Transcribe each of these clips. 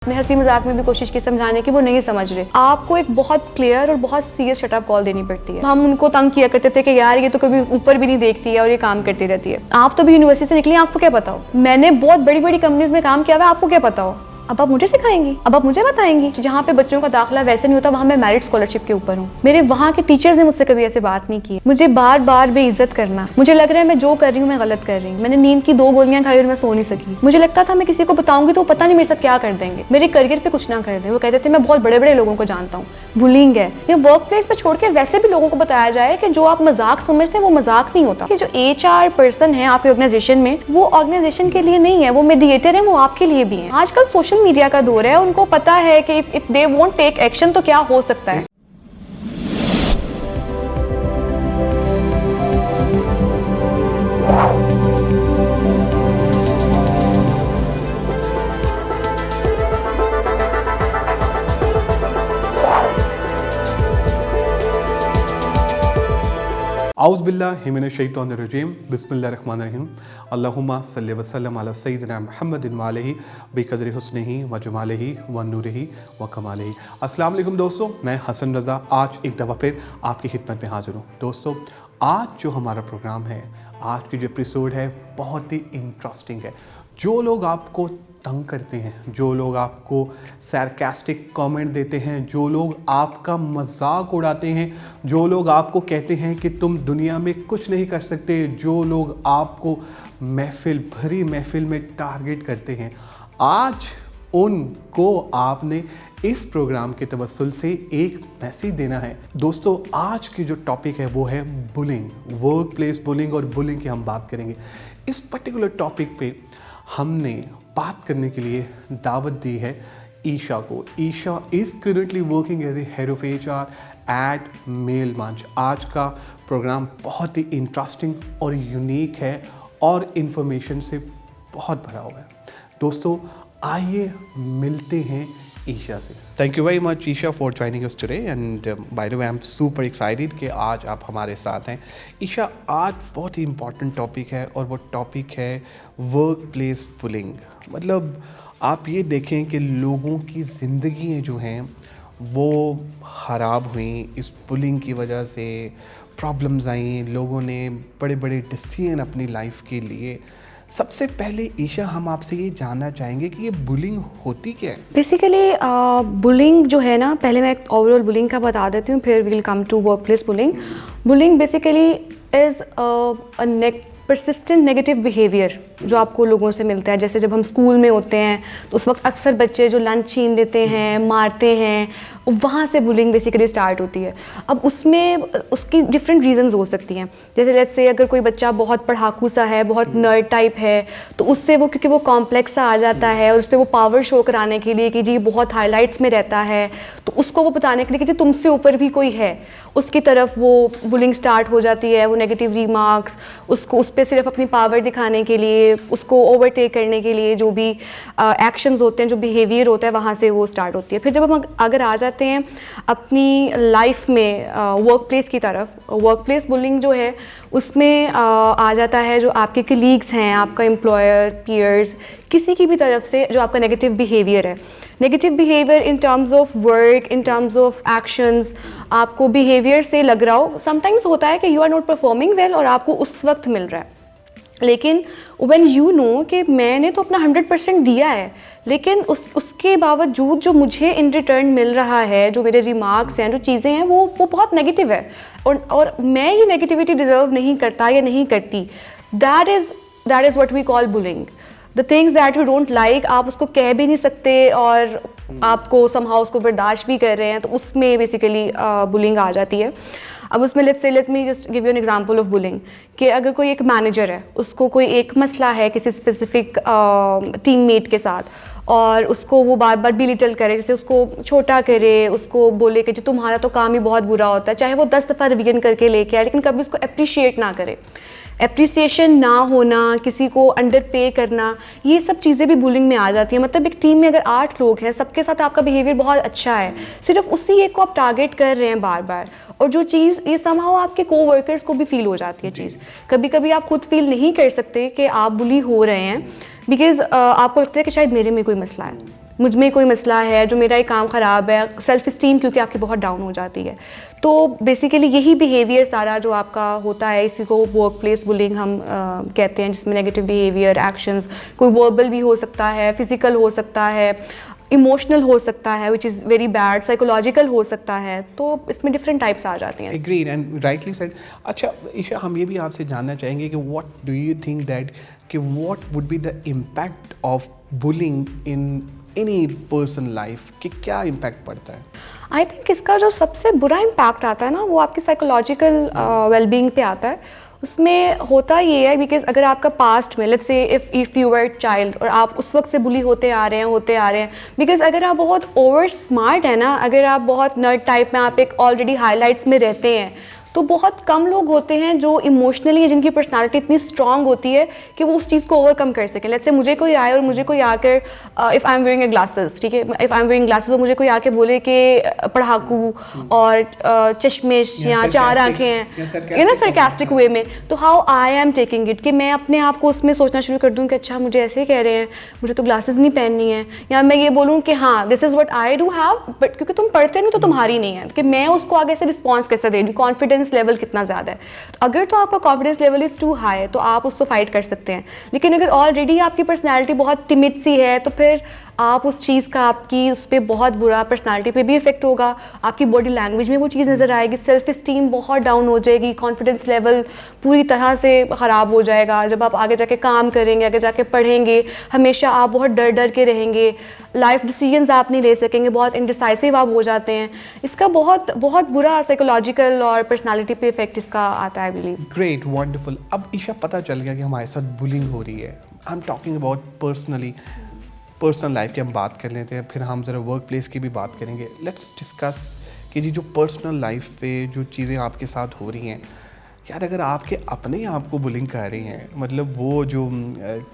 अपने हंसी मजाक में भी कोशिश की समझाने की, वो नहीं समझ रहे। आपको एक बहुत क्लियर और बहुत सीरियस शटअप कॉल देनी पड़ती है। हम उनको तंग किया करते थे कि यार ये तो कभी ऊपर भी नहीं देखती है और ये काम करती रहती है। आप तो भी यूनिवर्सिटी से निकली, आपको क्या पता हो? मैंने बहुत बड़ी बड़ी कंपनीज में काम किया हुआ है, आपको क्या पता हो? अब आप मुझे सिखाएंगी, अब आप मुझे बताएंगी। जहाँ पे बच्चों का दाखिला वैसे नहीं होता, वहाँ मैं मेरिट स्कॉलरशिप के ऊपर हूँ। मेरे वहाँ के टीचर्स ने मुझसे कभी ऐसे बात नहीं की। मुझे बार बार बेइज्जत करना, मुझे लग रहा है मैं जो कर रही हूँ मैं गलत कर रही हूँ। मैंने नींद की 2 गोलियां खाई और मैं सो नहीं सकी। मुझे लगता था मैं किसी को बताऊंगी तो पता नहीं मेरे साथ क्या कर देंगे, मेरे करियर पे कुछ ना कर दें। वो कहते थे मैं बहुत बड़े बड़े लोगों को जानता हूँ। बुलिंग है ये वर्क प्लेस पे छोड़ के वैसे भी लोगों को बताया जाए कि जो आप मजाक समझते हैं वो मजाक नहीं होता। कि जो HR पर्सन है आपके ऑर्गेनाइजेशन में, वो ऑर्गेनाइजेशन के लिए नहीं है, वो मीडिएटर है, वो आपके लिए भी है। आजकल सोशल मीडिया का दौर है, उनको पता है कि if they won't take action तो क्या हो सकता है। आउज़ बिल्लाहि मिनश शैतानिर रजीम बिस्मिल्लाहिर्रहमानिर्रहीम अल्लाहुम्मा सल्लि व सल्लिम अला सय्यिदिना मुहम्मदिन व आलिहि बिक़द्रि हुस्निही व जमालिही व नूरिही व कमालिही। अस्सलाम वालेकुम दोस्तों, मैं हसन रज़ा आज एक दफ़ा फिर आपकी खिदमत में हाज़िर हूँ। दोस्तों, आज जो हमारा प्रोग्राम है, आज की जो एपिसोड है बहुत ही इंटरेस्टिंग है। जो लोग आपको तंग करते हैं, जो लोग आपको सार्कास्टिक कमेंट देते हैं, जो लोग आपका मजाक उड़ाते हैं, जो लोग आपको कहते हैं कि तुम दुनिया में कुछ नहीं कर सकते, जो लोग आपको भरी महफिल में टारगेट करते हैं, आज उनको आपने इस प्रोग्राम के तवस्सुल से एक मैसेज देना है। दोस्तों, आज की जो टॉपिक है वो है बुलिंग, वर्क प्लेस बुलिंग, और बुलिंग की हम बात करेंगे। इस पर्टिकुलर टॉपिक पे हमने बात करने के लिए दावत दी है ईशा को। Isha is currently working as a head of HR at Mail Munch. आज का प्रोग्राम बहुत ही इंटरेस्टिंग और यूनिक है और इन्फॉर्मेशन से बहुत भरा हुआ है। दोस्तों, आइए मिलते हैं ईशा से। Thank you very much Isha for joining us today and by the way I am super excited कि आज आप हमारे साथ हैं। ईशा, आज बहुत ही इम्पॉर्टेंट टॉपिक है और वो टॉपिक है वर्क प्लेस बुलिंग। मतलब आप ये देखें कि लोगों की ज़िंदगी जो हैं वो ख़राब हुई इस बुलिंग की वजह से, प्रॉब्लम्स आई, लोगों ने बड़े बड़े डिसीजन अपनी लाइफ के लिए। सबसे पहले ईशा, हम आपसे ये जानना चाहेंगे कि ये बुलिंग होती क्या है? बेसिकली बुलिंग जो है ना, पहले मैं ओवरऑल बुलिंग का बता देती हूँ, फिर will come to work place bullying. Bullying basically is a persistent negative behaviour जो आपको लोगों से मिलता है। जैसे जब हम स्कूल में होते हैं तो उस वक्त अक्सर बच्चे जो लंच छीन देते हैं, मारते हैं, वहाँ से बुलिंग बेसिकली स्टार्ट होती है। अब उसमें उसकी डिफरेंट रीजंस हो सकती हैं। जैसे लेट्स से अगर कोई बच्चा बहुत पढ़ाकू सा है, बहुत नर्ड टाइप है, तो उससे वो, क्योंकि वो कॉम्प्लेक्स सा आ जाता है और उस पर वो पावर शो कराने के लिए कि जी बहुत हाईलाइट्स में रहता है, तो उसको वो बताने के लिए कि जी तुमसे ऊपर भी कोई है, उसकी तरफ वो बुलिंग स्टार्ट हो जाती है। वो नेगेटिव रिमार्क्स, उसको उस पर सिर्फ अपनी पावर दिखाने के लिए, उसको ओवरटेक करने के लिए जो भी एक्शंस होते हैं, जो बिहेवियर होता है, वहाँ से वो स्टार्ट होती है। फिर जब हम अगर आ जाते हैं अपनी लाइफ में वर्क प्लेस की तरफ, वर्क प्लेस बुलिंग जो है उसमें आ जाता है जो आपके कलीग्स हैं, आपका एम्प्लॉयर, पीयर्स, किसी की भी तरफ से जो आपका नेगेटिव बिहेवियर है। Negative behaviour in terms of work, in terms of actions, आपको बिहेवियर से लग रहा हो। समटाइम्स होता है कि you are not performing well और आपको उस वक्त मिल रहा है, लेकिन व्हेन यू नो कि मैंने तो अपना 100% दिया है, लेकिन उसके बावजूद जो मुझे इन रिटर्न मिल रहा है, जो मेरे रिमार्क्स हैं, जो चीज़ें हैं, वो बहुत नेगेटिव है और मैं ये नेगेटिविटी डिज़र्व नहीं करता या नहीं करती। That is what we call bullying. The things that you don't like, आप उसको कह भी नहीं सकते और आपको समहाउ उसको बर्दाश्त भी कर रहे हैं, तो उसमें बेसिकली बुलिंग आ जाती है। अब उसमें let me just give you an example of bullying कि अगर कोई एक मैनेजर है, उसको कोई एक मसला है किसी स्पेसिफिक टीममेट के साथ और उसको वो बार बार बिलिटल करे, जैसे उसको छोटा करे, उसको बोले कि जो तुम्हारा तो काम ही बहुत बुरा होता है, चाहे वो 10 दफ़ा रिवीजन करके लेके आए, लेकिन कभी उसको अप्रिशिएट ना करे। एप्रिसिएशन ना होना, किसी को अंडर पे करना, ये सब चीज़ें भी बुलिंग में आ जाती हैं। मतलब एक टीम में अगर 8 लोग हैं, सबके साथ आपका बिहेवियर बहुत अच्छा है, सिर्फ उसी एक को आप टारगेट कर रहे हैं बार बार, और जो चीज़ ये समहाउ आपके कोवर्कर्स को भी फील हो जाती है चीज़। कभी कभी आप खुद फील नहीं कर सकते कि आप बुली हो रहे हैं, बिकॉज आपको लगता है कि शायद मेरे में कोई मसला है, मुझ में कोई मसला है, जो मेरा एक काम ख़राब है, सेल्फ इस्टीम क्योंकि आपकी बहुत डाउन हो जाती है। तो बेसिकली यही बिहेवियर सारा जो आपका होता है, इसी को वर्क प्लेस बुलिंग हम कहते हैं, जिसमें नेगेटिव बिहेवियर, एक्शंस, कोई वर्बल भी हो सकता है, फिजिकल हो सकता है, इमोशनल हो सकता है which is very bad, psychological हो सकता है। तो इसमें डिफरेंट टाइप्स आ जाती हैं। Agreed and rightly said. अच्छा ईशा, हम ये भी आपसे जानना चाहेंगे कि what do you think that कि what would be the impact of bullying in any person life, कि क्या इम्पैक्ट पड़ता है? आई थिंक इसका जो सबसे बुरा इम्पैक्ट आता है ना, वो आपकी साइकोलॉजिकल वेलबींग पे आता है। उसमें होता ये है बिकॉज अगर आपका पास्ट में let's say if you were child और आप उस वक्त से बुली होते आ रहे हैं बिकॉज अगर आप बहुत ओवर स्मार्ट है ना, अगर आप बहुत नर्ड टाइप में, आप एक ऑलरेडी हाईलाइट्स में रहते हैं, तो बहुत कम लोग होते हैं जो इमोशनली, जिनकी पर्सनालिटी इतनी स्ट्रांग होती है कि वो उस चीज़ को ओवरकम कर सकें। लेट्स से मुझे कोई आए और मुझे कोई आकर if I am wearing glasses, ठीक है, if I am wearing glasses, तो मुझे कोई आके बोले कि पढ़ाकू और चश्मिश या चार आँखें हैं, ये ना सरकास्टिक वे में, तो how I am taking it, कि मैं अपने आप को उसमें सोचना शुरू कर दूँ कि अच्छा मुझे ऐसे कह रहे हैं, मुझे तो ग्लासेस नहीं पहननी है, या मैं ये बोलूँ कि हाँ this is what I do have, but क्योंकि तुम पढ़ते नहीं तो तुम्हारी नहीं है, कि मैं उसको आगे से रिस्पॉन्स कैसे दे दूँ, कॉन्फिडेंस लेवल कितना ज़्यादा है। तो अगर तो आपका confidence level is too high तो आप उसको फाइट कर सकते हैं, लेकिन अगर ऑलरेडी आपकी पर्सनैलिटी बहुत टिमिड सी है तो फिर आप उस चीज़ का आपकी उस पर बहुत बुरा पर्सनालिटी पे भी इफेक्ट होगा, आपकी बॉडी लैंग्वेज में वो चीज़ नज़र आएगी, सेल्फ इस्टीम बहुत डाउन हो जाएगी, कॉन्फिडेंस लेवल पूरी तरह से ख़राब हो जाएगा। जब आप आगे जाके काम करेंगे, आगे जाके पढ़ेंगे, हमेशा आप बहुत डर डर के रहेंगे, लाइफ डिसीजंस आप नहीं ले सकेंगे, बहुत इनडिसाइसिव आप हो जाते हैं। इसका बहुत बहुत बुरा साइकोलॉजिकल और पर्सनालिटी पे इफेक्ट इसका आता है, आई बिलीव। Great, wonderful. अब ईशा पता चल गया कि हमारे साथ बुलिंग हो रही है, I am talking about personal life की हम बात कर लेते हैं, फिर हम ज़रा वर्क प्लेस की भी बात करेंगे। लेट्स डिस्कस कि जी जो पर्सनल लाइफ पे जो चीज़ें आपके साथ हो रही हैं, यार अगर आपके अपने आप को बुलिंग कर रही हैं, मतलब वो जो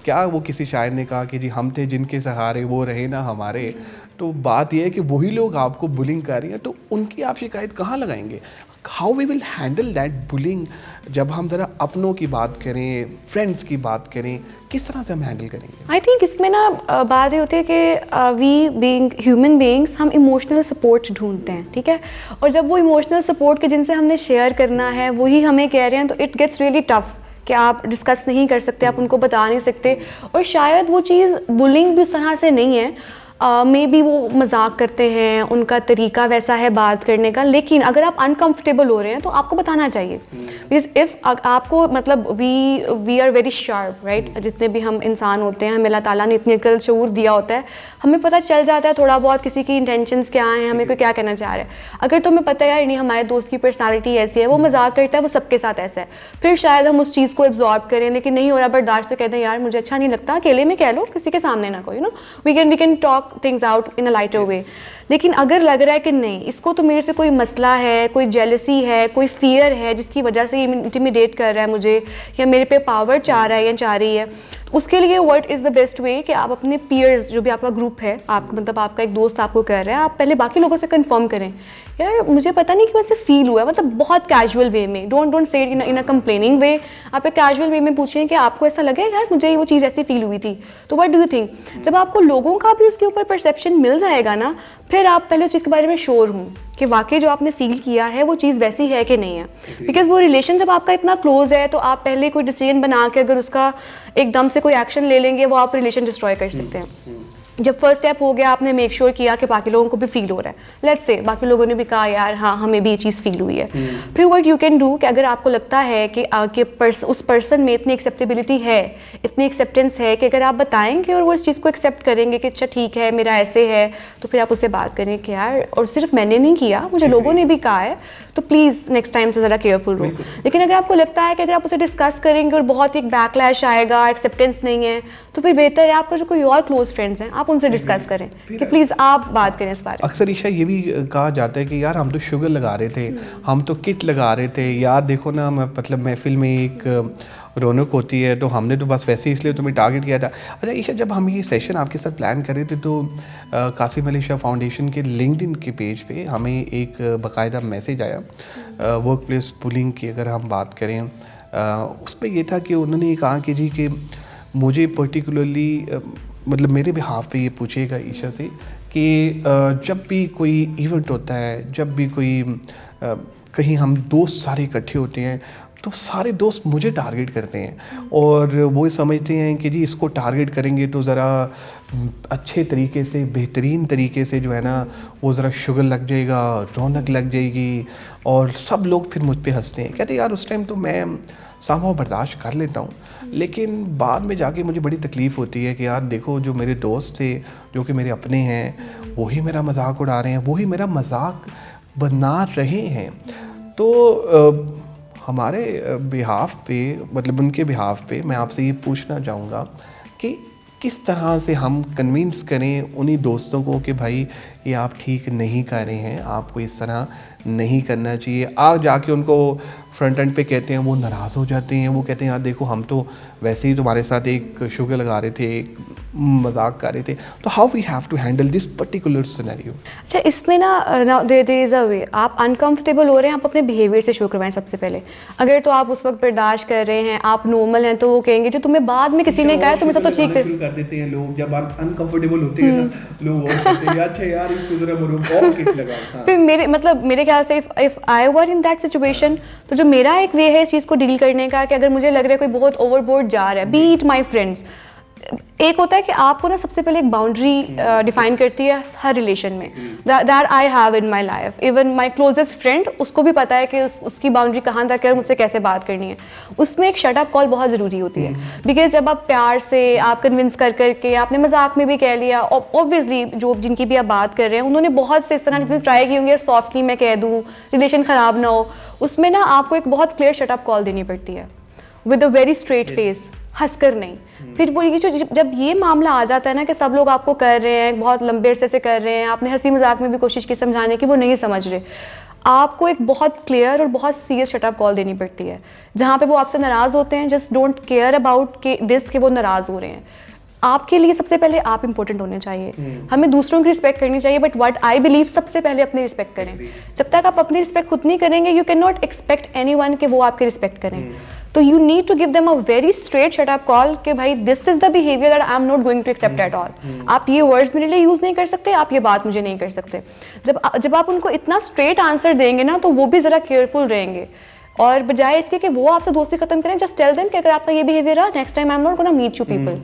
क्या वो किसी शायर ने कहा कि जी हम थे जिनके सहारे वो रहे ना हमारे, तो बात यह है कि वही लोग आपको बुलिंग कर रही हैं, तो उनकी आप शिकायत कहाँ लगाएंगे? How we will handle that bullying? जब हम ज़रा अपनों की बात करें, फ्रेंड्स की बात करें, किस तरह से हम हैंडल करेंगे? आई थिंक इसमें ना बात ये होती है कि वी बीइंग ह्यूमन बीइंग्स, हम इमोशनल सपोर्ट ढूंढते हैं, ठीक है, और जब वो इमोशनल सपोर्ट के जिनसे हमने शेयर करना है वही हमें कह रहे हैं, तो इट गेट्स रियली टफ कि आप डिस्कस नहीं कर सकते, आप उनको बता नहीं सकते, और शायद वो चीज़ बुलिंग भी उस तरह से नहीं है, मे बी वो मजाक करते हैं, उनका तरीका वैसा है बात करने का, लेकिन अगर आप अनकंफर्टेबल हो रहे हैं तो आपको बताना चाहिए। बिकॉज इफ़ आपको मतलब we are very sharp, right, जितने भी हम इंसान होते हैं, हमें अल्लाह ताला ने इतनी अकल शऊर दिया होता है, हमें पता चल जाता है थोड़ा बहुत किसी की इंटेंशंस क्या हैं, हमें कोई क्या कहना चाह रहा है। अगर तो हमें पता है यार नहीं हमारे दोस्त की पर्सनालिटी ऐसी है, वो मजाक करता है, वो सबके साथ ऐसा है, फिर शायद हम उस चीज़ को एब्जॉर्ब करें, लेकिन नहीं हो रहा बर्दाश्त, तो कहते हैं यार मुझे अच्छा नहीं लगता, अकेले में कह लो, किसी के सामने ना कोई, we can talk things out in a lighter way. लेकिन अगर लग रहा है कि नहीं इसको तो मेरे से कोई मसला है, कोई जेलसी है, कोई फियर है जिसकी वजह से ये इंटिमिडेट कर रहा है मुझे, या मेरे पे पावर चाह रहा है या चाह रही है, तो उसके लिए what is the best way कि आप अपने पीयर्स, जो भी आपका ग्रुप है, आप मतलब आपका एक दोस्त आपको कह रहा है, आप पहले बाकी लोगों से कंफर्म करें, यार मुझे पता नहीं क्यों ऐसे फील हुआ है, मतलब बहुत कैजुअल वे में, don't say in a complaining वे, आप एक कैजुअल वे में पूछें कि आपको ऐसा लगे यार मुझे वो चीज़ ऐसी फील हुई थी, तो व्हाट डू यू थिंक। जब आपको लोगों का भी उसके ऊपर परसेप्शन मिल जाएगा ना, फिर आप पहले उस चीज़ के बारे में श्योर हों कि वाकई जो आपने फील किया है वो चीज़ वैसी है कि नहीं है। बिकॉज वो रिलेशन जब आपका इतना क्लोज है तो आप पहले कोई डिसीजन बना के अगर उसका एकदम से कोई एक्शन ले लेंगे, वो आप रिलेशन डिस्ट्रॉय कर सकते हैं। जब फर्स्ट स्टेप हो गया, आपने मेक श्योर किया कि बाकी लोगों को भी फील हो रहा है, लेट्स से बाकी लोगों ने भी कहा यार हाँ हमें भी ये चीज़ फील हुई है, फिर व्हाट यू कैन डू कि अगर आपको लगता है कि उस पर्सन में इतनी एक्सेप्टेबिलिटी है, इतनी एक्सेप्टेंस है कि अगर आप बताएंगे और वो इस चीज़ को एक्सेप्ट करेंगे कि अच्छा ठीक है मेरा ऐसे है, तो फिर आप उससे बात करें कि यार, और सिर्फ मैंने नहीं किया, मुझे लोगों ने भी कहा है, तो प्लीज़ नेक्स्ट टाइम से ज़रा केयरफुल रहो। लेकिन अगर आपको लगता है कि अगर आप उसे डिस्कस करेंगे और बहुत एक बैकलैश आएगा, एक्सेप्टेंस नहीं है, तो फिर बेहतर है आपका जो कोई और क्लोज फ्रेंड्स हैं आप उनसे डिस्कस करें कि प्लीज़ आप बात करें इस बारे में। अक्सर ईशा ये भी कहा जाता है कि यार हम तो शुगर लगा रहे थे, हम तो किट लगा रहे थे, यार देखो ना मतलब महफिल में एक रौनक होती है, तो हमने तो बस वैसे ही इसलिए तुम्हें टारगेट किया था। अच्छा ईशा, जब हम ये सेशन आपके साथ प्लान कर रहे थे तो कासिम अली शाह फाउंडेशन के लिंक्डइन के पेज पे हमें एक बाकायदा मैसेज आया वर्क प्लेस बुलिंग की अगर हम बात करें, उस पर यह था कि उन्होंने कहा कि जी कि मुझे पर्टिकुलरली मतलब मेरे बिहाफ पे ये पूछिएगा ईशा से कि जब भी कोई इवेंट होता है, जब भी कोई कहीं हम दोस्त सारे इकट्ठे होते हैं, तो सारे दोस्त मुझे टारगेट करते हैं और वो समझते हैं कि जी इसको टारगेट करेंगे तो ज़रा अच्छे तरीके से, बेहतरीन तरीके से जो है ना वो ज़रा शुगर लग जाएगा, रौनक लग जाएगी और सब लोग फिर मुझ पे हंसते हैं। कहते यार उस टाइम तो मैं सामहाउ बर्दाश्त कर लेता हूँ, लेकिन बाद में जाके मुझे बड़ी तकलीफ़ होती है कि यार देखो जो मेरे दोस्त थे, जो कि मेरे अपने हैं, वही मेरा मजाक उड़ा रहे हैं, वही मेरा मजाक बना रहे हैं। तो हमारे बिहाफ पे, मतलब उनके बिहाफ पे मैं आपसे ये पूछना चाहूँगा कि किस तरह से हम कन्विंस करें उन्हीं दोस्तों को कि भाई ये आप ठीक नहीं कर रहे हैं, आपको इस तरह नहीं करना चाहिए। आज जाके उनको फ्रंट एंड पे कहते हैं, वो नाराज़ हो जाते हैं, वो कहते हैं यार देखो हम तो वैसे ही तुम्हारे साथ एक शुगर लगा रहे थे, एक मजाक कर रहे थे। तो how we have to handle this particular scenario? अच्छा, इसमें ना देयर इज़ अ वे। आप अनकंफर्टेबल हो रहे हैं, आप अपने बिहेवियर से शुरू करवाएं सबसे पहले। अगर तो आप उस वक्त बर्दाश्त कर रहे हैं, आप नॉर्मल हैं, तो वो कहेंगे जो तुम्हें बाद में किसी ने कहा है तुम्हें सब तो ठीक थे। कर देते हैं लोग जब आप अनकंफर्टेबल होते हैं ना, लोग वो कहते हैं अच्छा यार इसको जरा और किट लगा। फिर मेरे ख्याल से if I were in that situation, तो जो मेरा एक वे है इस चीज़ को डील करने का कि अगर मुझे लग रहा है कोई बहुत ओवरबोर्ड जा रहा है, बी इट माई फ्रेंड्स, एक होता है कि आपको ना सबसे पहले एक बाउंड्री डिफाइन करती है हर रिलेशन में, that I have in my life. Even my closest friend, उसको भी पता है कि उसकी बाउंड्री कहाँ तक है और मुझसे कैसे बात करनी है। उसमें एक शट अप कॉल बहुत ज़रूरी होती है, बिकॉज जब आप प्यार से आप कन्विंस करके आपने मजाक में भी कह लिया, ऑब्वियसली जो जिनकी भी आप बात कर रहे हैं उन्होंने बहुत से इस तरह की ट्राई की होंगी, सॉफ्टली मैं कह दूँ रिलेशन ख़राब ना हो, उसमें ना आपको एक बहुत क्लियर शट अप कॉल देनी पड़ती है with a very straight face, हंसकर नहीं। फिर वो ये जो जब ये मामला आ जाता है ना कि सब लोग आपको कर रहे हैं, बहुत लंबे अरसे से कर रहे हैं, आपने हंसी मजाक में भी कोशिश की समझाने की, वो नहीं समझ रहे, आपको एक बहुत क्लियर और बहुत सीरियस शटअप कॉल देनी पड़ती है। जहाँ पे वो आपसे नाराज़ होते हैं, जस्ट डोंट केयर अबाउट के दिस कि वो नाराज़ हो रहे हैं। आपके लिए सबसे पहले आप इंपॉर्टेंट होने चाहिए। हमें दूसरों की रिस्पेक्ट करनी चाहिए, बट व्हाट आई बिलीव सबसे पहले अपनी रिस्पेक्ट करें। जब तक आप अपनी रिस्पेक्ट खुद नहीं करेंगे, you can not expect anyone कि वो आपकी रिस्पेक्ट करें। तो you need to give them a very straight shut up call कि भाई this is the behaviour that I am not going to accept at all. आप ये वर्ड्स मेरे लिए यूज नहीं कर सकते, आप ये बात मुझे नहीं कर सकते। जब आप उनको इतना स्ट्रेट आंसर देंगे ना, तो वो भी जरा केयरफुल रहेंगे, और बजाय इसके कि वो आपसे दोस्ती खत्म करें, जस्ट टेल देम कि अगर आपका ये बिहेवियर रहा, next time I am not gonna meet you people.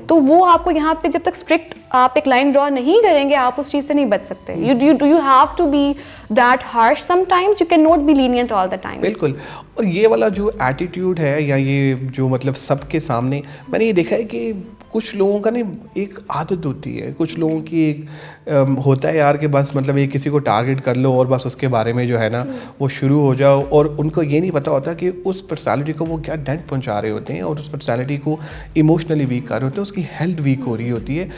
तो वो आपको यहाँ पे जब तक स्ट्रिक्ट आप एक लाइन ड्रॉ नहीं करेंगे, आप उस चीज़ से नहीं बच सकते। You have to be that harsh sometimes, you can not be lenient all the time. बिल्कुल। और ये वाला जो एटीट्यूड है, या ये जो मतलब सबके सामने, मैंने ये देखा है कि कुछ लोगों का ना एक आदत होती है, कुछ लोगों की एक होता है यार कि बस मतलब ये किसी को टारगेट कर लो और बस उसके बारे में जो है ना वो शुरू हो जाओ, और उनको ये नहीं पता होता कि उस पर्सनालिटी को वो क्या डेंट पहुंचा रहे होते हैं, और उस पर्सनालिटी को इमोशनली वीक कर रहे होते हैं, उसकी हेल्थ वीक हो रही होती है।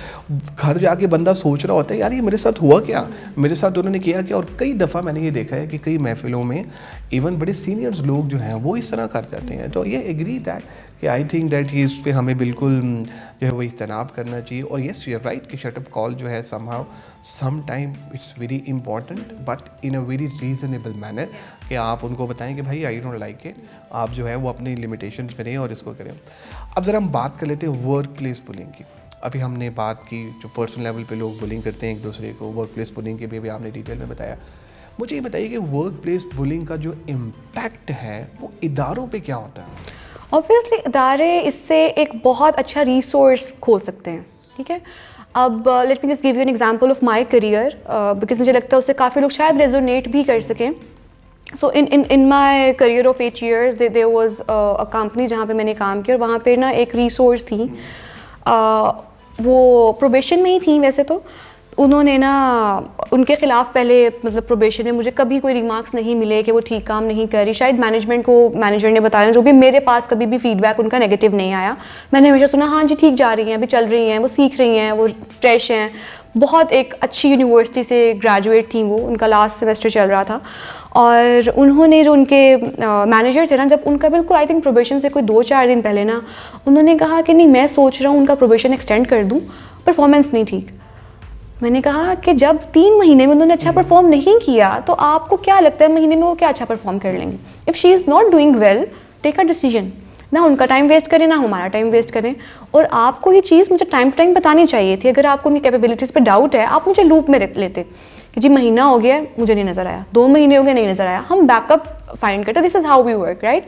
घर जाके बंदा सोच रहा होता है यार ये मेरे साथ हुआ क्या, मेरे साथ उन्होंने किया क्या। और कई दफ़ा मैंने ये देखा है कि कई महफिलों में इवन बड़े सीनियर्स लोग जो हैं वो इस तरह कर जाते हैं। तो ये एग्री दैट कि आई थिंक दैट ही इस पे हमें बिल्कुल जो है वो इज्तनाब करना चाहिए। और येस यू आर राइट कि शटअप कॉल जो है somehow some time it's very important, but in a very reasonable manner, कि आप उनको बताएं कि भाई आई डोंट लाइक इट, आप जो है वो अपनी लिमिटेशंस में रहें और इसको करें। अब ज़रा हम बात कर लेते हैं वर्क प्लेस बुलिंग की। अभी हमने बात की जो पर्सनल लेवल पे लोग बुलिंग करते हैं एक दूसरे को, वर्क प्लेस बुलिंग के भी आपने डिटेल में बताया। मुझे ये बताइए कि वर्क प्लेस बुलिंग का जो इम्पैक्ट है वो इदारों पे क्या होता है? ऑब्वियसली इदारे इससे एक बहुत अच्छा रिसोर्स खो सकते हैं, ठीक है। अब let me just give you an example of my career, because मुझे लगता है उससे काफ़ी लोग शायद रेजोनेट भी कर सकें। So in my career of 8 years there was a company जहाँ पे मैंने काम किया, और वहाँ पे ना एक रिसोर्स थी, वो प्रोबेशन में ही थी वैसे तो। उन्होंने ना उनके ख़िलाफ़ पहले मतलब प्रोबेशन में मुझे कभी कोई रिमार्क्स नहीं मिले कि वो ठीक काम नहीं कर रही। शायद मैनेजमेंट को मैनेजर ने बताया, जो भी मेरे पास कभी भी फीडबैक उनका नेगेटिव नहीं आया। मैंने हमेशा सुना हाँ जी ठीक जा रही हैं, अभी चल रही हैं, वो सीख रही हैं, वो फ्रेश हैं। बहुत एक अच्छी यूनिवर्सिटी से ग्रेजुएट थी वो, उनका लास्ट सेमेस्टर चल रहा था। और उन्होंने जो उनके मैनेजर थे ना, जब उनका बिल्कुल आई थिंक प्रोबेशन से कोई 2-4 दिन पहले ना उन्होंने कहा कि नहीं मैं सोच रहा हूँ उनका प्रोबेशन एक्सटेंड कर दूँ, परफॉर्मेंस नहीं ठीक। मैंने कहा कि जब 3 महीने में उन्होंने अच्छा परफॉर्म नहीं किया, तो आपको क्या लगता है महीने में वो क्या अच्छा परफॉर्म कर लेंगे? If she is not doing well, take a decision. ना उनका टाइम वेस्ट करें ना हमारा टाइम वेस्ट करें। और आपको ये चीज़ मुझे टाइम टू टाइम बतानी चाहिए थी। अगर आपको उनकी कैपेबिलिटीज़ पे डाउट है, आप मुझे लूप में रख लेते कि जी महीना हो गया मुझे नहीं नज़र आया, 2 महीने हो गए नहीं नज़र आया, हम बैकअप फाइंड करते। This is how we work, right.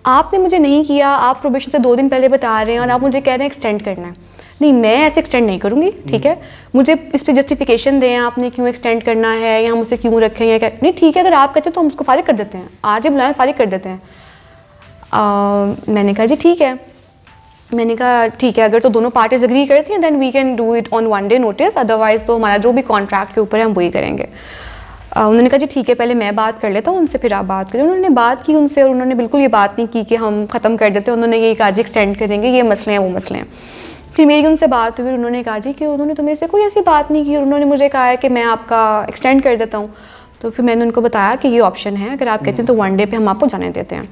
आपने मुझे नहीं किया, आप प्रोबेशन से 2 दिन पहले बता रहे हैं और आप मुझे कह रहे हैं एक्सटेंड करना है। नहीं, मैं ऐसे एक्सटेंड नहीं करूँगी, ठीक है। मुझे इस पर जस्टिफिकेशन दें, आपने क्यों एक्सटेंड करना है या हम उसे क्यों रखें या क्या। नहीं ठीक है, अगर आप कहते हो तो हम उसको फारिग कर देते हैं, आज ही बुलाएं फारिग कर देते हैं। मैंने कहा जी ठीक है। मैंने कहा ठीक है, अगर तो दोनों पार्टीज एग्री करती हैं then we can do it on 1 day notice, otherwise तो हमारा जो भी कॉन्ट्रैक्ट के ऊपर है हम वही करेंगे। उन्होंने कहा जी ठीक है, पहले मैं बात कर लेता हूँ उनसे, फिर आप बात करें। उन्होंने बात की उनसे और उन्होंने बिल्कुल ये बात नहीं की कि हम ख़त्म कर देते हैं। उन्होंने यही कहा जी एक्सटेंड करेंगे, ये मसले हैं वो मसले हैं। फिर मेरी उनसे बात हुई और उन्होंने कहा जी कि उन्होंने तो मेरे से कोई ऐसी बात नहीं की और उन्होंने मुझे कहा है कि मैं आपका एक्सटेंड कर देता हूँ। तो फिर मैंने उनको बताया कि ये ऑप्शन है, अगर आप कहते हैं तो 1 डे पे हम आपको जाने देते हैं।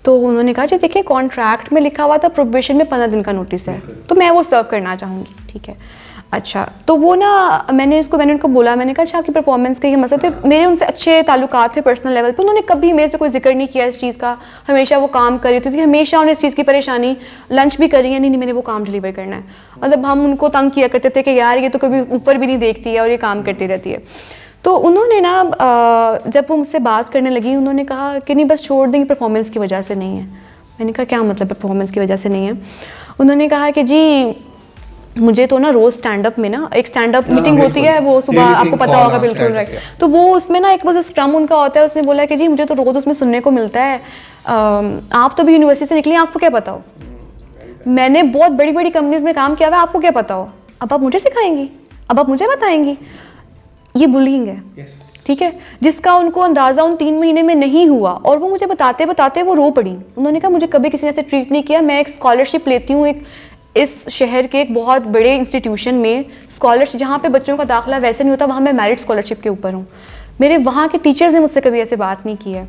तो उन्होंने कहा जी देखिए कॉन्ट्रैक्ट में लिखा हुआ था प्रोबेशन में 15 दिन का नोटिस है, तो मैं वो सर्व करना चाहूँगी। ठीक है, अच्छा। तो वो ना मैंने उनको बोला, मैंने कहा अच्छा आपकी परफॉर्मेंस के ये मसले थे। मेरे उनसे अच्छे ताल्लुकात थे पर्सनल लेवल पे, उन्होंने कभी मेरे से कोई जिक्र नहीं किया इस चीज़ का। हमेशा वो काम कर रही थी, हमेशा उन्हें इस चीज़ की परेशानी, लंच भी कर रही है, नहीं मैंने वो काम डिलीवर करना है। मतलब हम उनको तंग किया करते थे कि यार ये तो कभी ऊपर भी नहीं देखती है और ये काम करती रहती है। तो उन्होंने ना जब वो मुझसे बात करने लगी, उन्होंने कहा कि नहीं बस छोड़ देंगे, परफॉर्मेंस की वजह से नहीं है। मैंने कहा क्या मतलब परफॉर्मेंस की वजह से नहीं है। उन्होंने कहा कि जी मुझे तो ना रोज़ स्टैंड अप में ना एक स्टैंड अप मीटिंग होती है, वो सुबह आपको पता होगा, बिल्कुल राइट। तो वो उसमें ना एक वो स्क्रम उनका होता है, उसने बोला कि जी मुझे तो रोज़ उसमें सुनने को मिलता है आप तो भी यूनिवर्सिटी से निकली, आपको क्या पता हो, मैंने बहुत बड़ी बड़ी कंपनीज में काम किया हुआ है, आपको क्या पता हो, अब आप मुझे सिखाएंगी, अब आप मुझे बताएंगी। ये बुलिंग है, ठीक है, जिसका उनको अंदाज़ा उन 3 महीने में नहीं हुआ और वो मुझे बताते बताते वो रो पड़ी। उन्होंने कहा मुझे कभी किसी ने ऐसे ट्रीट नहीं किया, मैं एक स्कॉलरशिप लेती हूँ एक इस शहर के एक बहुत बड़े इंस्टीट्यूशन में, स्कॉलरशिप जहाँ पे बच्चों का दाखिला वैसे नहीं होता, वहाँ मैं मेरिट स्कॉलरशिप के ऊपर हूँ। मेरे वहाँ के टीचर्स ने मुझसे कभी ऐसे बात नहीं की है।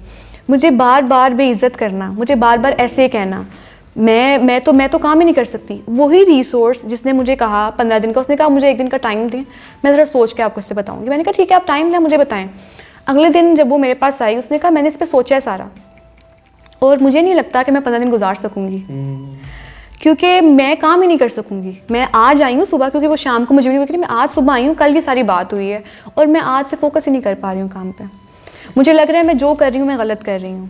मुझे बार बार बेइज्जत करना, मुझे बार बार ऐसे कहना, मैं तो काम ही नहीं कर सकती। वही रिसोर्स जिसने मुझे कहा 15 दिन का, उसने कहा मुझे 1 दिन का टाइम दें, मैं ज़रा सोच के आपको इस पर बताऊँगी। मैंने कहा ठीक है आप टाइम लें, मुझे बताएं। अगले दिन जब वो मेरे पास आई, उसने कहा मैंने इस पर सोचा है सारा और मुझे नहीं लगता कि मैं 15 दिन गुजार सकूँगी, क्योंकि मैं काम ही नहीं कर सकूँगी। मैं आज आई हूँ सुबह, क्योंकि वो शाम को मुझे भी नहीं, मैं आज सुबह आई हूँ, कल की सारी बात हुई है और मैं आज से फोकस ही नहीं कर पा रही हूँ काम पे। मुझे लग रहा है मैं जो कर रही हूँ मैं गलत कर रही हूँ।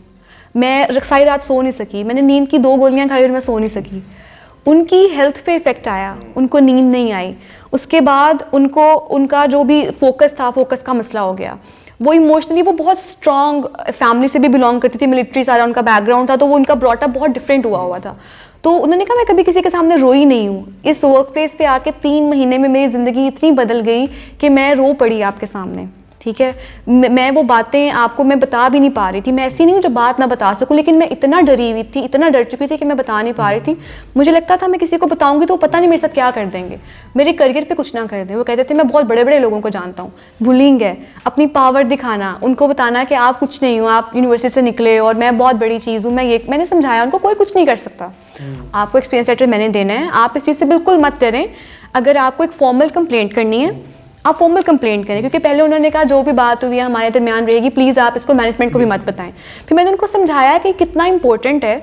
मैं सारी रात सो नहीं सकी, मैंने नींद की 2 गोलियाँ खाई और मैं सो नहीं सकी। उनकी हेल्थ पे इफ़ेक्ट आया, उनको नींद नहीं आई। उसके बाद उनका जो भी फोकस था, फोकस का मसला हो गया। वो इमोशनली वो बहुत स्ट्रॉन्ग फैमिली से भी बिलोंग करती थी, मिलिट्री सारा उनका बैकग्राउंड था, तो वो उनका ब्रॉटअप बहुत डिफरेंट हुआ था। तो उन्होंने कहा मैं कभी किसी के सामने रोई नहीं हूँ, इस वर्क प्लेस पे आके 3 महीने में मेरी ज़िंदगी इतनी बदल गई कि मैं रो पड़ी आपके सामने। ठीक है, मैं वो बातें आपको मैं बता भी नहीं पा रही थी। मैं ऐसी नहीं हूँ जो बात ना बता सकूँ, लेकिन मैं इतना डरी हुई थी, इतना डर चुकी थी कि मैं बता नहीं पा रही थी। मुझे लगता था मैं किसी को बताऊँगी तो पता नहीं मेरे साथ क्या कर देंगे, मेरे करियर पे कुछ ना कर दें। वो कहते थे मैं बहुत बड़े बड़े लोगों को जानता हूँ। बुलिंग है, अपनी पावर दिखाना, उनको बताना कि आप कुछ नहीं हो, आप यूनिवर्सिटी से निकले और मैं बहुत बड़ी चीज़ हूँ। मैंने समझाया उनको कोई कुछ नहीं कर सकता, आपको एक्सपीरियंस लेटर मैंने देना है, आप इस चीज़ से बिल्कुल मत डरें। अगर आपको एक फॉर्मल कंप्लेंट करनी है आप फॉर्मल कंप्लेंट करें, क्योंकि पहले उन्होंने कहा जो भी बात हुई है हमारे दरमियान रहेगी, प्लीज़ आप इसको मैनेजमेंट को भी मत बताएं। फिर मैंने उनको समझाया कि कितना इंपॉर्टेंट है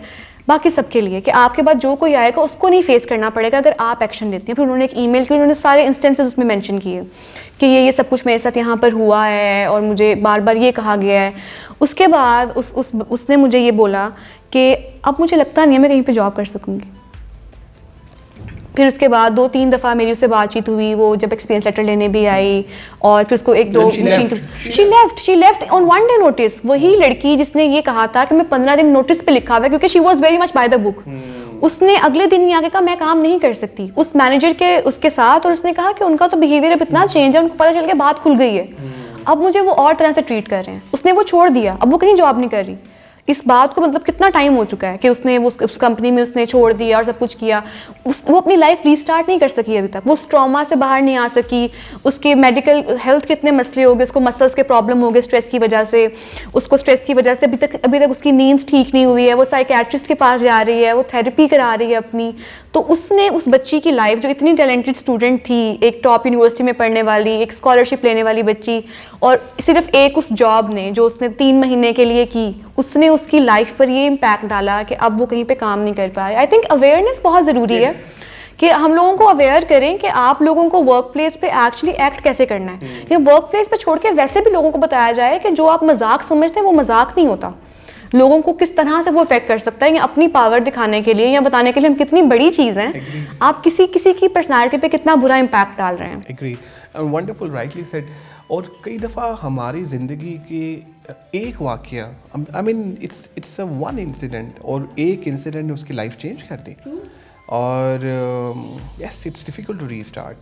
बाकी सबके लिए कि आपके बाद जो कोई आएगा उसको नहीं फेस करना पड़ेगा अगर आप एक्शन लेती हैं। फिर उन्होंने एक ईमेल की, उन्होंने सारे इंस्टेंसेस उसमें मेंशन किए कि ये सब कुछ मेरे साथ यहाँ पर हुआ है और मुझे बार बार ये कहा गया है। उसके बाद उसने मुझे ये बोला कि अब मुझे लगता नहीं है मैं कहीं पर जॉब कर सकूँगी। फिर उसके बाद 2-3 दफ़ा मेरी उससे बातचीत हुई, वो जब एक्सपीरियंस लेटर लेने भी आई और फिर उसको 1-2 she left on 1 day notice. वही लड़की जिसने ये कहा था कि मैं 15 दिन नोटिस पे लिखा हुआ है, क्योंकि she was very much by the book, उसने अगले दिन ही आके कहा मैं काम नहीं कर सकती उस मैनेजर के उसके साथ। और उसने कहा कि उनका तो बिहेवियर अब इतना चेंज है, उनको पता चल गया, बात खुल गई है, अब मुझे वो और तरह से ट्रीट कर रहे हैं। उसने वो छोड़ दिया, अब वो कहीं जॉब नहीं कर रही। इस बात को मतलब कितना टाइम हो चुका है कि उसने उस कंपनी में उसने छोड़ दिया और सब कुछ किया। वो अपनी लाइफ रीस्टार्ट नहीं कर सकी अभी तक, वो उस ट्रॉमा से बाहर नहीं आ सकी। उसके मेडिकल हेल्थ कितने मसले हो गए, उसको मसल्स के प्रॉब्लम हो गए स्ट्रेस की वजह से, उसको स्ट्रेस की वजह से अभी तक उसकी नींद ठीक नहीं हुई है। वो साइकियाट्रिस्ट के पास जा रही है, वो थेरेपी करा रही है अपनी। तो उसने उस बच्ची की लाइफ, जो इतनी टैलेंटेड स्टूडेंट थी, एक टॉप यूनिवर्सिटी में पढ़ने वाली, एक स्कॉलरशिप लेने वाली बच्ची, और सिर्फ एक उस जॉब ने जो उसने 3 महीने के लिए की, उसने उसकी लाइफ पर ये इम्पैक्ट डाला कि अब वो कहीं पे काम नहीं कर पा रहे। आई थिंक अवेयरनेस बहुत ज़रूरी है कि हम लोगों को अवेयर करें कि आप लोगों को वर्क प्लेस पे एक्चुअली एक्ट कैसे करना है, या वर्क प्लेस पे छोड़ के वैसे भी लोगों को बताया जाए कि जो आप मजाक समझते हैं वो मजाक नहीं होता, लोगों को किस तरह से वो इफेक्ट कर सकता है, या अपनी पावर दिखाने के लिए या बताने के लिए हम कितनी बड़ी चीज़ हैं, आप किसी की पर्सनैलिटी पे कितना बुरा इम्पैक्ट डाल रहे हैं। Agree, wonderful, rightly said. और कई दफ़ा हमारी ज़िंदगी के एक वाक़या, I mean it's a one incident, और एक इंसिडेंट ने उसकी लाइफ चेंज कर दी। और yes, it's difficult to restart.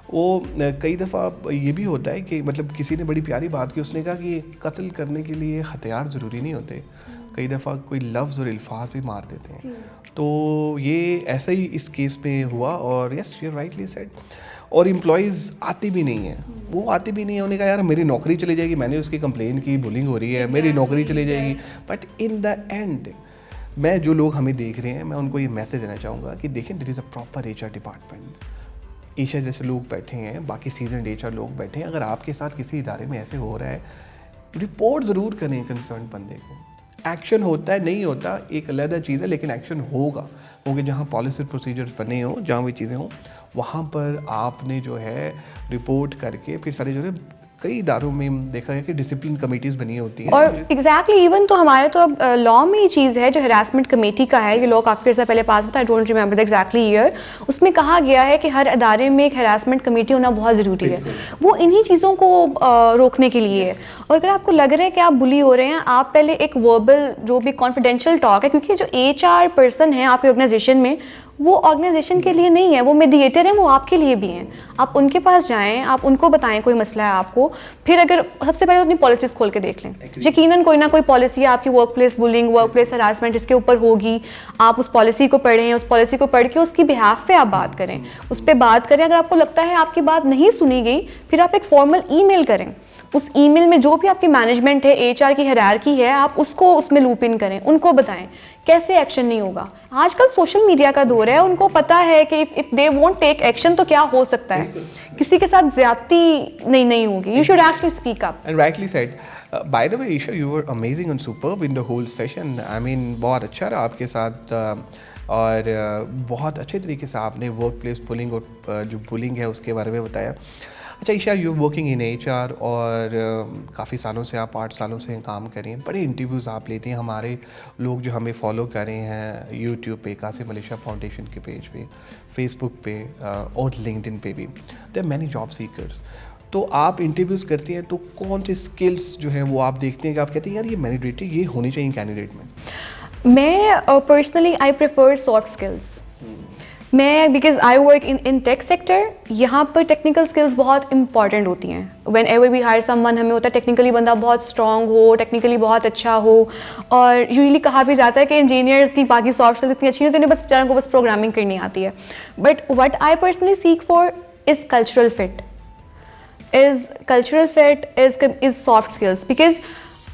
वो कई दफ़ा ये भी होता है कि मतलब किसी ने बड़ी प्यारी बात की, उसने कहा कि कत्ल करने के लिए हथियार ज़रूरी नहीं होते, कई दफ़ा कोई लफ्ज़ और अल्फाज भी मार देते हैं। तो ये ऐसा ही इस केस में हुआ। और यस, यू राइटली सेड। और एम्प्लॉयज़ आते भी नहीं हैं, वो आते भी नहीं हैं। उन्होंने कहा यार मेरी नौकरी चली जाएगी, मैंने उसकी कंप्लेन की, बुलिंग हो रही है, मेरी नौकरी चली जाएगी। बट इन द एंड मैं, जो लोग हमें देख रहे हैं, मैं उनको ये मैसेज देना चाहूँगा कि देखें, there is a proper HR department. Isha जैसे लोग बैठे हैं, बाकी सीजन HR लोग बैठे हैं। अगर आपके साथ किसी इदारे में ऐसे हो रहा है, रिपोर्ट ज़रूर करें कंसर्न बंदे को। एक्शन होता है नहीं होता एक अलग चीज़ है, लेकिन एक्शन होगा, क्योंकि जहाँ पॉलिसी प्रोसीजर्स बने हों, जहाँ भी चीज़ें हों, वहाँ पर आपने जो है रिपोर्ट करके फिर सारे जो है, कई इदारों में देखा है कि डिसिप्लिन कमेटीज़ बनी होती हैं। और एग्जैक्टली इवन तो हमारे तो अब लॉ में ये चीज़ है जो हरासमेंट कमेटी का है, ये लॉ काफ़ी अर्सा पहले पास होता है, I don't remember the exactly year. उसमें कहा गया है कि हर अदारे में एक हरासमेंट कमेटी होना बहुत ज़रूरी है, वो इन्हीं चीज़ों को रोकने के लिए है। और अगर आपको लग रहा है कि आप बुली हो रहे हैं, आप पहले एक वर्बल जो भी कॉन्फिडेंशियल टॉक है, क्योंकि जो HR पर्सन है आपके ऑर्गेनाइजेशन में, वो ऑर्गेनाइजेशन के लिए नहीं है, वो मीडिएटर हैं, वो आपके लिए भी हैं। आप उनके पास जाएं, आप उनको बताएं कोई मसला है आपको, फिर अगर सबसे पहले अपनी पॉलिसीज़ खोल के देख लें। यकीनन कोई ना कोई पॉलिसी है आपकी work place bullying, work place harassment इसके ऊपर होगी। आप उस पॉलिसी को पढ़ें, उस पॉलिसी को पढ़ के उसकी बिहाफ पे आप बात करें, उस पर बात करें। अगर आपको लगता है आपकी बात नहीं सुनी गई, फिर आप एक फॉर्मल ईमेल करें। उस ईमेल में जो भी आपकी मैनेजमेंट है, HR की हायरार्की है, आप उसको उसमें लूप इन करें, उनको बताएं कैसे एक्शन नहीं होगा। आजकल सोशल मीडिया का दौर है, उनको पता है कि if they won't take action तो क्या हो सकता है, किसी के साथ ज्यादती नहीं होगी। You should actually speak up. And rightly said. By the way Isha, you were amazing and superb in the whole session. I mean बहुत अच्छा रहा आपके साथ, और बहुत अच्छे तरीके से आपने वर्क प्लेस बुलिंग और जो बुलिंग है उसके बारे में बताया। अच्छा Isha, you working in HR, और काफ़ी सालों से आप 8 सालों से काम कर रही हैं, बड़े इंटरव्यूज़ आप लेती हैं। हमारे लोग जो हमें फॉलो कर रहे हैं यूट्यूब पे, कासिम अली शाह फाउंडेशन के पेज पे, फेसबुक पे और लिंक्डइन पे भी, देयर मैनी जॉब सीकर्स। तो आप इंटरव्यूज़ करती हैं, तो कौन से स्किल्स जो हैं वो आप देखते हैं कि आप कहते हैं यार ये मैंडेटरी, ये होनी चाहिए कैंडिडेट में? मैं personally I prefer soft skills. मैं because I work in tech sector, यहाँ पर टेक्निकल स्किल्स बहुत इंपॉर्टेंट होती हैं। Whenever we hire someone, हमें होता है टेक्निकली बंदा बहुत स्ट्रॉन्ग हो, टेक्निकली बहुत अच्छा हो। और यूजुअली कहा भी जाता है कि इंजीनियर्स की बाकी सॉफ्ट स्किल्स इतनी अच्छी नहीं होती, उन्हें बस बेचारों को बस प्रोग्रामिंग करनी आती है। But what I personally seek for is cultural fit, is soft skills. Because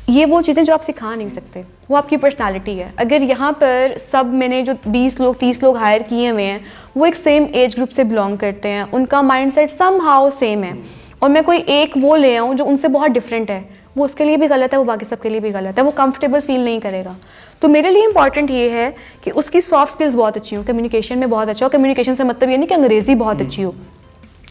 ये वो चीज़ें जो आप सिखा नहीं सकते, वो आपकी पर्सनालिटी है। अगर यहाँ पर सब मैंने जो 20 लोग 30 लोग हायर किए हुए हैं, वो एक सेम एज ग्रुप से बिलोंग करते हैं, उनका माइंडसेट समहाउ सेम है, और मैं कोई एक वो ले आऊँ जो उनसे बहुत डिफरेंट है, वो उसके लिए भी गलत है, वो बाकी सबके लिए भी गलत है, वो कंफर्टेबल फील नहीं करेगा। तो मेरे लिए इंपॉर्टेंट ये है कि उसकी सॉफ्ट स्किल्स बहुत अच्छी हो, कम्युनिकेशन में बहुत अच्छा हो। कम्युनिकेशन से मतलब ये नहीं कि अंग्रेज़ी बहुत अच्छी हो,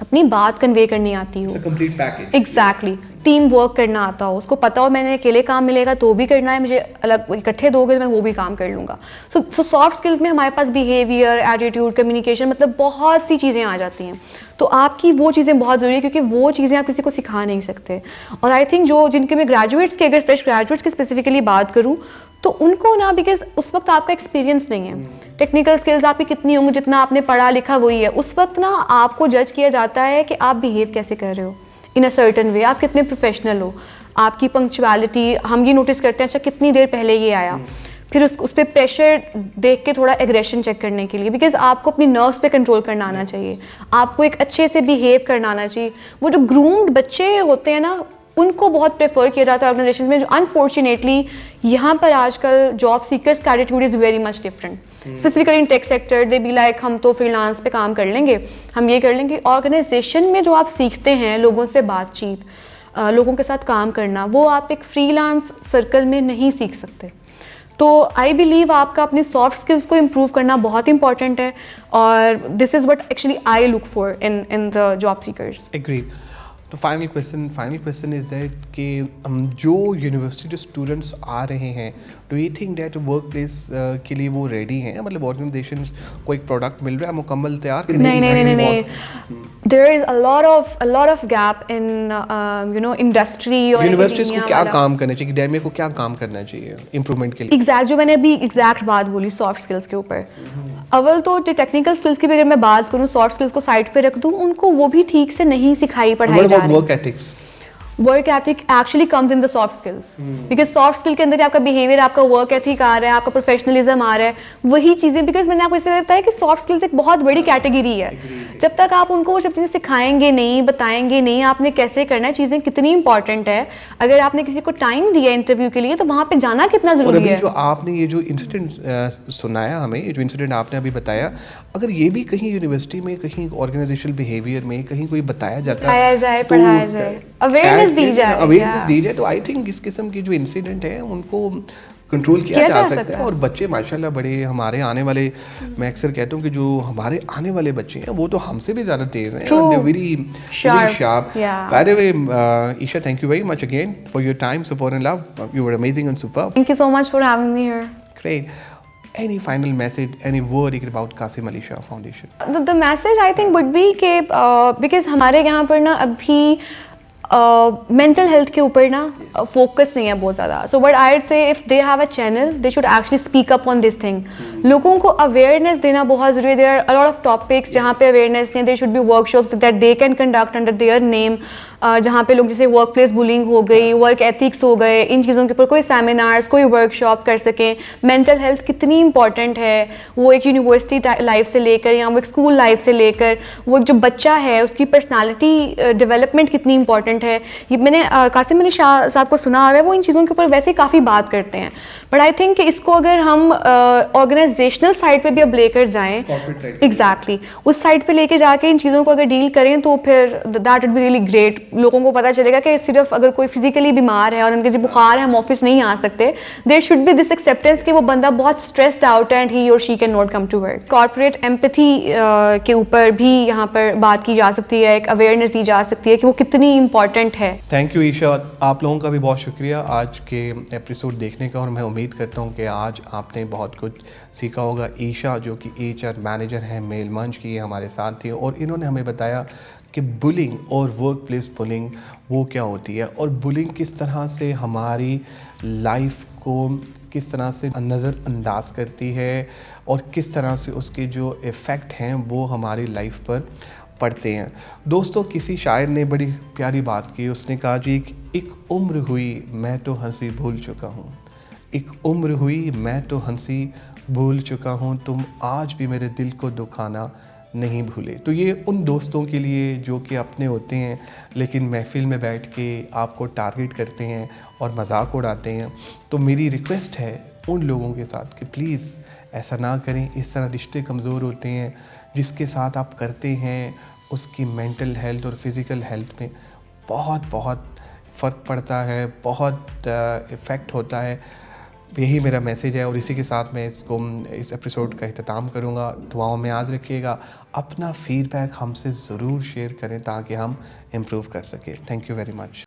अपनी बात कन्वे करनी आती हो, complete package. Exactly. Team work करना आता हो, उसको पता हो मैंने अकेले काम मिलेगा तो भी करना है, मुझे अलग इकट्ठे दोगे मैं वो भी काम कर लूँगा। सो सॉफ्ट स्किल्स में हमारे पास बिहेवियर, एटीट्यूड, कम्युनिकेशन, मतलब बहुत सी चीज़ें आ जाती हैं। तो आपकी वो चीज़ें बहुत ज़रूरी है, क्योंकि वो चीज़ें आप किसी को सिखा नहीं सकते। और आई थिंक जो जिनके मैं ग्रेजुएट्स की, अगर फ्रेश ग्रेजुएट्स की स्पेसिफिकली बात करूँ, तो उनको ना, बिकॉज उस वक्त आपका एक्सपीरियंस नहीं है, टेक्निकल स्किल्स आपकी कितनी होंगी, जितना आपने पढ़ा लिखा वही है। उस वक्त ना आपको जज किया जाता है कि आप बिहेव कैसे कर रहे हो इन अ सर्टन वे, आप कितने प्रोफेशनल हो, आपकी पंक्चुअलिटी। हम ये नोटिस करते हैं, अच्छा कितनी देर पहले ये आया, फिर उस पर प्रेशर देख के थोड़ा एग्रेशन चेक करने के लिए, बिकॉज आपको अपनी नर्व्स पे कंट्रोल करना आना चाहिए, आपको एक अच्छे से बिहेव करना आना चाहिए। वो जो ग्रूम्ड बच्चे होते हैं ना, उनको बहुत प्रेफर किया जाता है ऑर्गेनाइजेशन में, जो अनफॉर्चुनेटली यहाँ पर आजकल जॉब सीकर्स का attitude is very much different. Specifically in tech sector they be like हम तो फ्रीलांस पे काम कर लेंगे, हम ये कर लेंगे। ऑर्गेनाइजेशन में जो आप सीखते हैं, लोगों से बातचीत, लोगों के साथ काम करना, वो आप एक फ्रीलांस सर्कल में नहीं सीख सकते। तो आई बिलीव आपका अपनी सॉफ्ट स्किल्स को इम्प्रूव करना बहुत इंपॉर्टेंट है, और this is what actually I look for in the job seekers. Agree. तो फाइनल क्वेश्चन इज दैट कि जो यूनिवर्सिटी जो स्टूडेंट्स आ रहे हैं, do you think that work place के लिए वो रेडी हैं? मतलब ऑर्गेनाइजेशंस को एक प्रोडक्ट मिल रहा है मुकम्मल तैयार? नहीं. There is a lot of gap in industry और यूनिवर्सिटीज को academia क्या वाला. काम करना चाहिए, एकेडमिया को क्या काम करना चाहिए इम्प्रूवमेंट के लिए? एग्जैक्ट जो मैंने अभी एग्जैक्ट बात बोली सॉफ्ट स्किल्स के ऊपर. अव्वल तो जो टेक्निकल स्किल्स की भी अगर मैं बात करूँ, सॉफ्ट स्किल्स को साइड पे रख दूँ, उनको वो भी ठीक से नहीं सिखाई पढ़ाई जा रही. Work ethics, work ethic actually comes in the soft skills, because soft skill के अंदर आपका बिहेवियर, आपका वर्क एथिक आ रहा है, आपका प्रोफेशनलिज्म आ रहा है, वही चीज़ें. बिकॉज मैंने आपको इसलिए बताया कि सॉफ्ट स्किल्स एक बहुत बड़ी कैटेगरी है. जब तक आप उनको वो सब चीज़ें सिखाएंगे नहीं, बताएंगे नहीं, आपने कैसे करना है, चीज़ें कितनी इंपॉर्टेंट है. अगर आपने किसी को टाइम दिया इंटरव्यू के लिए, तो वहाँ पे जाना कितना और ज़रूरी अभी है. जो आपने ये जो इंसिडेंट सुनाया हमें, ये जो इंसिडेंट आपने अभी बताया, अगर ये भी कहीं यूनिवर्सिटी में, कहीं ऑर्गेनाइजेशनल बिहेवियर में कहीं कोई बताया जाता है, पढ़ाया जाए, पढ़ाया जाए, अवेयरनेस दी जाए, तो आई थिंक इस किस्म की जो इंसिडेंट है उनको कंट्रोल किया जा सकता है. और बच्चे माशाल्लाह बड़े हमारे आने वाले, मैं अक्सर कहता हूँ कि जो हमारे आने वाले बच्चे हैं वो तो हमसे भी ज़्यादा तेज़ हैं. True. Very sharp. Yeah. By the way Isha, thank you very much again for your time, support and love. You were amazing and superb. Thank you so much for having me here. Great. Any final message, any word about Qasim Ali Shah Foundation? The message I think would be कि because हमारे यहाँ पर ना अभी mental health के ऊपर ना focus नहीं है बहुत ज़्यादा. So but I would say if they have a channel, they should actually speak up on this thing. लोगों को अवेयरनेस देना बहुत ज़रूरी है. There are a lot of topics जहाँ पे अवेयरनेस नहीं, there should be workshops that they can conduct under their name, जहाँ पे लोग जैसे वर्क प्लेस बुलिंग हो गई, वर्क एथिक्स हो गए, इन चीज़ों के ऊपर कोई सेमिनार्स, कोई वर्कशॉप कर सकें. मेंटल हेल्थ कितनी इंपॉर्टेंट है, वो एक यूनिवर्सिटी लाइफ से लेकर या वो एक स्कूल लाइफ से लेकर, वो एक जो बच्चा है उसकी पर्सनालिटी डेवलपमेंट कितनी इंपॉर्टेंट है. ये मैंने कासिम अली शाह साहब को सुना है, वो इन चीज़ों के ऊपर वैसे ही काफ़ी बात करते हैं. बट आई थिंक कि इसको अगर हम ऑर्गेनाइजेशनल साइड पे भी अब लेकर जाएं, एग्जैक्टली उस साइड पे लेके जाके इन चीज़ों को अगर डील करें, तो फिर that would be really great. लोगों को पता चलेगा कि सिर्फ अगर कोई फिजिकली बीमार है और उनके जो बुखार है, हम ऑफिस नहीं आ सकते, there should be this acceptance कि वो बंदा बहुत स्ट्रेस्ड आउट है एंड ही और she can not come to work. Corporate empathy के ऊपर भी यहाँ पर बात की जा सकती है, एक अवेयरनेस दी जा सकती है कि वो कितनी इंपॉर्टेंट है. थैंक यू ईशा, आप लोगों का भी बहुत शुक्रिया आज के एपिसोड देखने का, और मैं उम्मीद करता हूँ कि आज आपने बहुत कुछ सीखा होगा. ईशा जो कि HR मैनेजर हैं मेल मंच की, हमारे साथ थी और इन्होंने हमें बताया कि बुलिंग और वर्क प्लेस बुलिंग वो क्या होती है, और बुलिंग किस तरह से हमारी लाइफ को किस तरह से नज़रअंदाज करती है, और किस तरह से उसके जो इफ़ेक्ट हैं वो हमारी लाइफ पर पढ़ते हैं. दोस्तों, किसी शायर ने बड़ी प्यारी बात की. उसने कहा जी, एक उम्र हुई मैं तो हंसी भूल चुका हूँ, एक उम्र हुई मैं तो हंसी भूल चुका हूँ, तुम आज भी मेरे दिल को दुखाना नहीं भूले. तो ये उन दोस्तों के लिए जो कि अपने होते हैं लेकिन महफिल में बैठ के आपको टारगेट करते हैं और मजाक उड़ाते हैं. तो मेरी रिक्वेस्ट है उन लोगों के साथ कि प्लीज़ ऐसा ना करें. इस तरह रिश्ते कमज़ोर होते हैं. जिसके साथ आप करते हैं उसकी मेंटल हेल्थ और फिज़िकल हेल्थ में बहुत बहुत फ़र्क पड़ता है, बहुत इफ़ेक्ट होता है. यही मेरा मैसेज है और इसी के साथ मैं इस एपिसोड का इख्तिताम करूँगा. दुआओं में याद रखिएगा. अपना फ़ीडबैक हमसे ज़रूर शेयर करें ताकि हम इम्प्रूव कर सकें. Thank you very much.